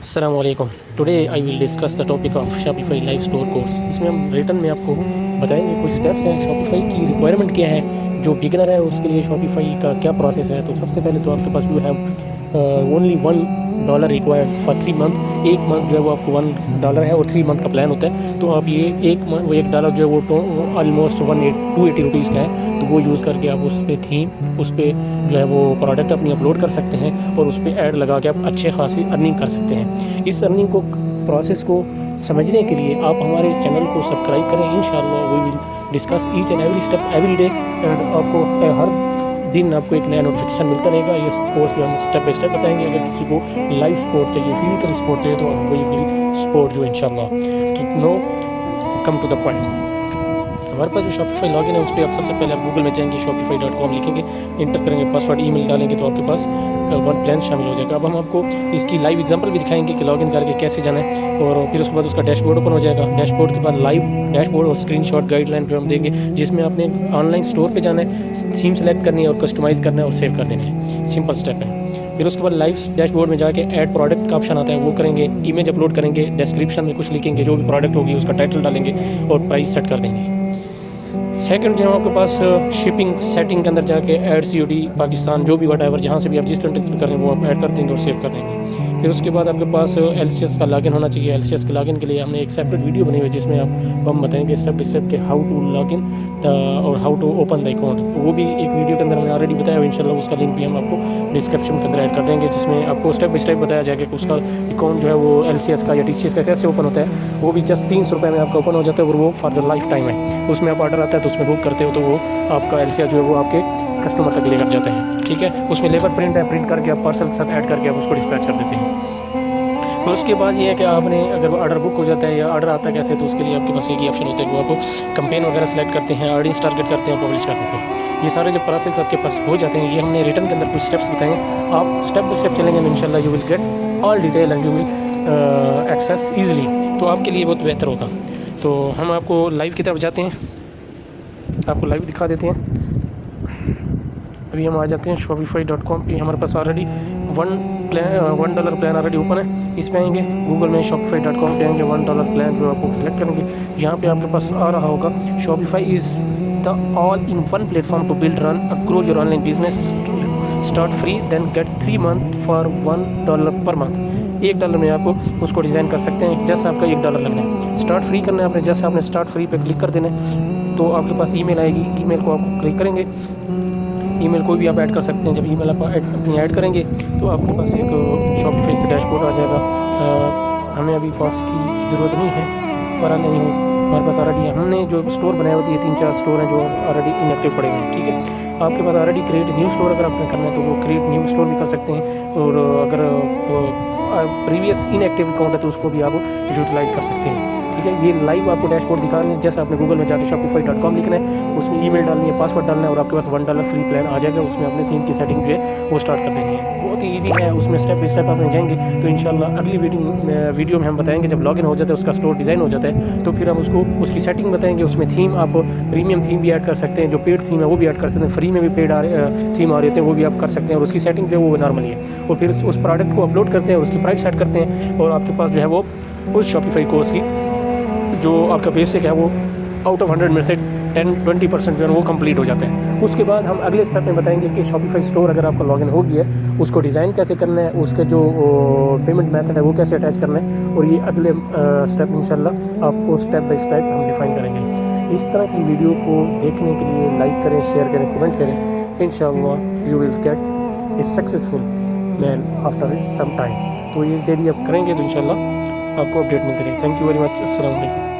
अस्सलाम वालेकुम। Today I will discuss the topic of Shopify live store course. इसमें हम रिटर्न में आपको बताएंगे कुछ स्टेप्स हैं, शॉपिफाई की रिक्वायरमेंट क्या है, जो बिगनर है उसके लिए शॉपिफाई का क्या प्रोसेस है। तो सबसे पहले तो आपके पास जो है ओनली $1 रिक्वायर्ड फॉर 3 मंथ। एक मंथ जो है वो आपको $1 है और 3 मंथ का प्लान होता है। तो आप ये $1 जो है वो ऑलमोस्ट 280 रुपीज़ का है। तो वो यूज़ करके आप उस पर थीम, उस पर जो है वो प्रोडक्ट अपनी अपलोड कर सकते हैं और उस पर ऐड लगा के आप अच्छे खासी अर्निंग कर सकते हैं। इस अर्निंग को प्रोसेस को समझने के लिए आप हमारे चैनल को सब्सक्राइब करें। इंशाल्लाह we will discuss each and every step every day, and आपको हर दिन आपको एक नया नोटिफिकेशन मिलता रहेगा। ये कोर्स जो हम स्टेप बाय स्टेप बताएंगे। अगर किसी को लाइव स्पोर्ट चाहिए, फिजिकल स्पोर्ट चाहिए, तो आपको ये फिर स्पोर्ट जो इंशाल्लाह। तो now come to the point. हमारे पास जो शॉपिफाई लॉगिन है उस पर आप सबसे पहले आप गूगल में जाएंगे, shopify.com लिखेंगे, इंटर करेंगे, पासवर्ड ईमेल डालेंगे तो आपके पास वन प्लान शामिल हो जाएगा। अब हम आपको इसकी लाइव एग्जांपल भी दिखाएंगे कि लॉगिन करके कैसे जाना है, और फिर उसके बाद उसका डैशबोर्ड ओपन हो जाएगा। डैशबोर्ड के बाद लाइव डैशबोर्ड और स्क्रीनशॉट गाइडलाइन पर हम देंगे, जिसमें आपने ऑनलाइन स्टोर पर जाना है, थीम सेलेक्ट करनी है और कस्टमाइज़ करना है और सेव कर देना है। सिंपल स्टेप है। फिर उसके बाद लाइव डैशबोर्ड में जाके ऐड प्रोडक्ट का ऑप्शन आता है, वो करेंगे, इमेज अपलोड करेंगे, डिस्क्रिप्शन में कुछ लिखेंगे, जो भी प्रोडक्ट होगी उसका टाइटल डालेंगे और प्राइस सेट कर देंगे। सेकंड जो है आपके पास शिपिंग सेटिंग के अंदर जाके ऐड COD पाकिस्तान, जो भी वट जहाँ से भी आप जिस कंट्री से कर रहे हैं वो आप ऐड कर देंगे और सेव कर देंगे। फिर उसके बाद आपके पास LCS का लॉगिन होना चाहिए। LCS के लॉगिन के लिए हमने एक सेपरेट वीडियो बनी हुई है, जिसमें आपको हम बताएंगे स्टेप बाई स्टेप के हाउ टू लॉगिन और how to open the account. वो भी एक वीडियो के अंदर हमने ऑलरेडी बताया हुआ। इंशाल्लाह उसका लिंक भी हम आपको डिस्क्रिप्शन के अंदर ऐड कर देंगे, जिसमें आपको स्टेप बाई स्टेप बताया जाएगा कि उसका अकाउंट जो है वो LCS का या TCS का कैसे ओपन होता है। वो भी जस्ट 300 रुपये में आपका ओपन हो जाता है और वो फॉर द लाइफ टाइम है। उसमें आप ऑर्डर आता है तो उसमें बुक करते हो तो वो आपका LCS जो है वो आपके कस्टमर तक लेकर जाते हैं। ठीक है, उसमें लेबर प्रिंट है, प्रिंट करके आप पार्सल के साथ ऐड करके आप उसको डिस्पैच कर देते हैं। तो उसके बाद ये है कि आपने अगर ऑर्डर बुक हो जाता है या ऑर्डर आता है कैसे, तो उसके लिए आपके पास एक ही ऑप्शन होता है, वो आपको कैंपेन वगैरह सेलेक्ट करते हैं, ऑडियंस टारगेट करते हैं और पब्लिश कर देते हैं। ये सारे जब प्रोसेस आपके पास हो जाते हैं, ये हमने रिटर्न के अंदर कुछ स्टेप्स बताए हैं। आप स्टेप बाई स्टेप चलेंगे तो इंशाल्लाह you will get all detail and you will access easily. तो आपके लिए बहुत बेहतर होगा। तो हम आपको लाइव की तरफ जाते हैं, आपको लाइव दिखा देते हैं। अभी हम आ जाते हैं shopify.com पे। हमारे पास ऑलरेडी $1 प्लान ऑलरेडी ओपन है। इस पे आएंगे, गूगल में shopify.com पे आएंगे, $1 प्लान जो आपको सेलेक्ट करेंगे। यहाँ पे आपके पास आ रहा होगा Shopify is the all in one platform to build run grow your online business, start free then get 3 month for $1 पर मंथ। $1 में आपको उसको डिज़ाइन कर सकते हैं। जस्ट आपका $1 लगना है। स्टार्ट फ्री करना है आपने, जस्ट आपने स्टार्ट फ्री पे क्लिक कर देना है तो आपके पास ईमेल आएगी। ईमेल को आप क्लिक करेंगे, ईमेल कोई भी आप ऐड कर सकते हैं। जब ईमेल आप अपनी ऐड करेंगे तो आपके पास एक शॉपिफाई का डैशबोर्ड आ जाएगा। हमें अभी पास की ज़रूरत नहीं है, पर नहीं हो हमारे पास ऑलरेडी हमने जो स्टोर बनाए होते हैं, 3-4 स्टोर हैं जो ऑलरेडी इनएक्टिव पड़े हुए हैं। ठीक है, आपके पास ऑलरेडी क्रिएट न्यू स्टोर अगर आपने करना है तो वो क्रिएट न्यू स्टोर भी कर सकते हैं, और अगर प्रीवियस इनएक्टिव अकाउंट है तो उसको भी आप यूटिलाइज़ कर सकते हैं। ठीक है, ये लाइव आपको डैशबोर्ड दिखा रहे हैं। जैसे आपने गूगल में जाकर shopify.com लिखना है, उसमें ईमेल डालनी है, पासवर्ड डालना है और आपके पास $1 फ्री प्लान आ जाएगा। उसमें अपने थीम की सेटिंग जो है वो स्टार्ट कर देनी है। बहुत ही ईजी है, उसमें स्टेप बाई स्टेप आपने जाएंगे तो इंशाल्लाह अगली वीडियो में हम बताएंगे। जब लॉगिन हो जाता है, उसका स्टोर डिज़ाइन हो जाता है, तो फिर हम उसको उसकी सेटिंग बताएंगे। उसमें थीम आप प्रीमियम थीम भी ऐड कर सकते हैं, जो पेड थीम है वो भी ऐड कर सकते हैं, फ्री में भी पेड थीम आ रहे थे वो भी आप कर सकते हैं, और उसकी सेटिंग जो है वो नॉर्मली है। और फिर उस प्रोडक्ट को अपलोड करते हैं, उसकी प्राइस सेट करते हैं, और आपके पास जो है वो उस शॉपिफाई कोर्स की जो आपका बेसिक है वो आउट ऑफ 100 में से 10-20% जो है वो कंप्लीट हो जाते हैं। उसके बाद हम अगले स्टेप में बताएंगे कि शॉपिफाई स्टोर अगर आपका लॉगिन हो गया है, उसको डिज़ाइन कैसे करना है, उसके जो पेमेंट मेथड है वो कैसे अटैच करना है, और ये अगले स्टेप इंशाल्लाह आपको स्टेप बाय स्टेप हम डिफाइन करेंगे। इस तरह की वीडियो को देखने के लिए लाइक करें, शेयर करें, कमेंट करें। इंशाल्लाह you will get a successful man after some time. तो ये डेली आप करेंगे तो इंशाल्लाह आपको अपडेट मिलती रहेगी। Thank you very much. अस्सलाम वालेकुम।